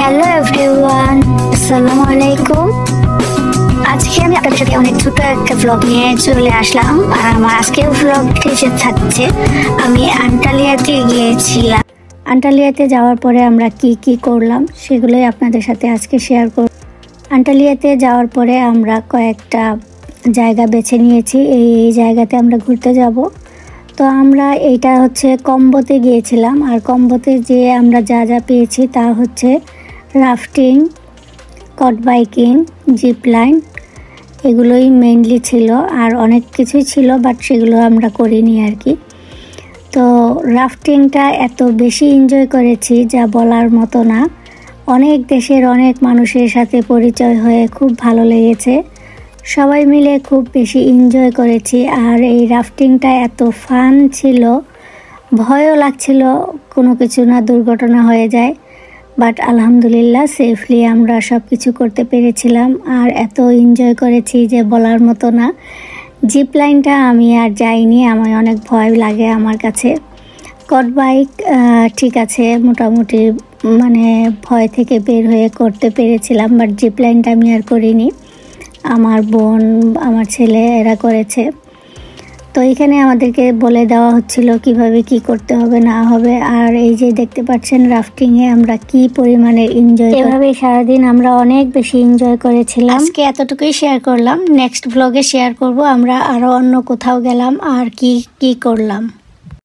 Hello everyone, আসসালামু আলাইকুম। আজকে আমি আপনাদের সাথে অনেক ছোট একটা ভ্লগ নিয়ে চলে আসলাম। আর আমার আজকের ভ্লগটি থাকছে আমি আন্টালিয়াতে গিয়েছিলাম। আন্টালিয়াতে যাওয়ার পরে আমরা কি কি করলাম সেগুলোই আপনাদের সাথে আজকে শেয়ার করব। আন্টালিয়াতে যাওয়ার পরে আমরা কয়েকটা জায়গা বেছে নিয়েছি, এই জায়গাতে আমরা ঘুরতে যাব। তো আমরা এইটা হচ্ছে কম্বোতে গিয়েছিলাম, আর কম্বোতে যে আমরা যা যা পেয়েছি তা হচ্ছে রাফটিং, কট বাইকিং, জিপ লাইন, এগুলোই মেইনলি ছিল। আর অনেক কিছুই ছিল, বাট সেগুলো আমরা করিনি আর কি। তো রাফটিংটা এত বেশি এনজয় করেছি যা বলার মতো না। অনেক দেশের অনেক মানুষের সাথে পরিচয় হয়ে খুব ভালো লেগেছে, সবাই মিলে খুব বেশি এনজয় করেছি। আর এই রাফটিংটা এত ফান ছিল, ভয়ও লাগছিল কোনো কিছু না দুর্ঘটনা হয়ে যায়, বাট আলহামদুলিল্লাহ সেফলি আমরা সব কিছু করতে পেরেছিলাম। আর এত এনজয় করেছি যে বলার মতো না। জিপ লাইনটা আমি আর যাইনি, আমার অনেক ভয় লাগে আমার কাছে। কট বাইক ঠিক আছে, মোটামুটি মানে ভয় থেকে বের হয়ে করতে পেরেছিলাম, বাট জিপ লাইনটা আমি আর করিনি। আমার বোন, আমার ছেলে এরা করেছে। তো এখানে আমাদেরকে বলে দেওয়া হচ্ছিল কিভাবে কি করতে হবে না হবে। আর এই যে দেখতে পাচ্ছেন রাফটিংয়ে আমরা কি পরিমাণে এনজয়, এভাবে সারাদিন আমরা অনেক বেশি এনজয় করেছিলাম। আজকে এতটুকুই শেয়ার করলাম, নেক্সট ব্লগে শেয়ার করব আমরা আরো অন্য কোথাও গেলাম আর কি কি করলাম।